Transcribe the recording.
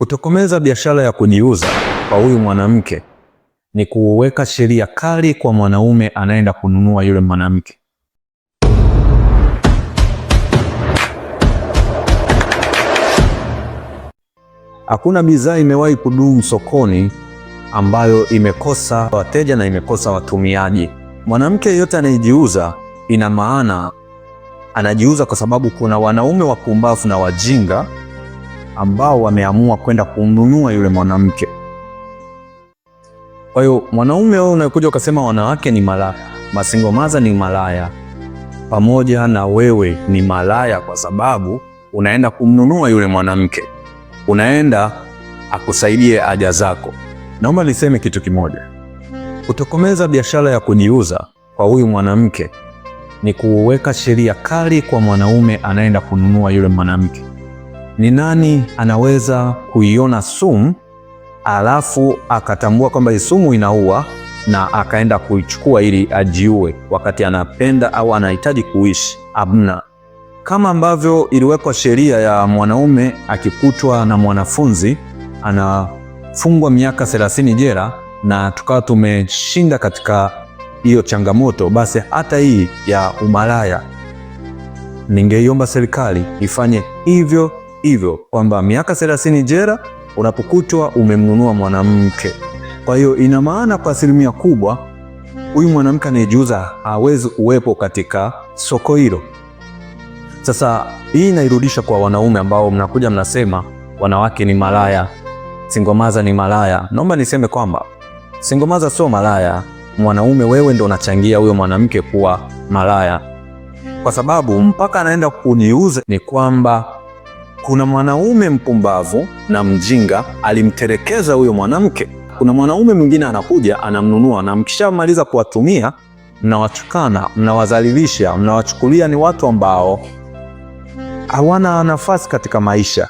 Kutokomeza biashara ya kujiuza kwa huyu mwanamke ni kuweka sheria kali kwa mwanaume anaenda kununua yule mwanamke. Hakuna bidhaa imewahi kudumu sokoni ambayo imekosa wateja na imekosa watumiaji. Mwanamke yeyote anayejiuza, ina maana anajiuza kwa sababu kuna wanaume wapumbavu na wajinga ambao wameamua kwenda kumnunua yule mwanamke. Kwa hiyo mwanaume wewe unakuja ukasema wanawake ni malaya, masingomaza ni malaya, pamoja na wewe ni malaya kwa sababu unaenda kumnunua yule mwanamke, unaenda akusaidie haja zako. Naomba niseme kitu kimoja. Kutokomeza biashara ya kujiuza kwa huyu mwanamke ni kuweka sheria kali kwa mwanaume anaenda kununua yule mwanamke. Ni nani anaweza kuiona sumu alafu akatambua kwamba hii sumu inaua na akaenda kuichukua ili ajiue wakati anapenda au anahitaji kuishi? Hamna. Kama ambavyo iliwekwa sheria ya mwanaume akikutwa na mwanafunzi anafungwa miaka 30 jela na tukawa tumeshinda katika hiyo changamoto, basi hata hii ya umalaya ningeiomba serikali ifanye hivyo hivyo, kwamba miaka 30 jela unapokutwa umemnunua mwanamke. Kwa hiyo ina maana kwa asilimia kubwa huyu mwanamke anayejiuza hawezi kuwepo katika soko hilo. Sasa hii inairudisha kwa wanaume ambao mnakuja mnasema wanawake ni malaya, singomaza ni malaya. Naomba niseme kwamba singomaza sio malaya. Mwanaume wewe ndo unachangia huyo mwanamke kuwa malaya, kwa sababu mpaka anaenda kuniuza ni kwamba kuna mwanaume mpumbavu na mjinga alimtelekeza huyo mwanamke. Kuna mwanaume mwingine anakuja anamnunua, na mkishamaliza kuwatumia mnawatukana, mnawadhalilisha, mnawachukulia ni watu ambao hawana nafasi katika maisha.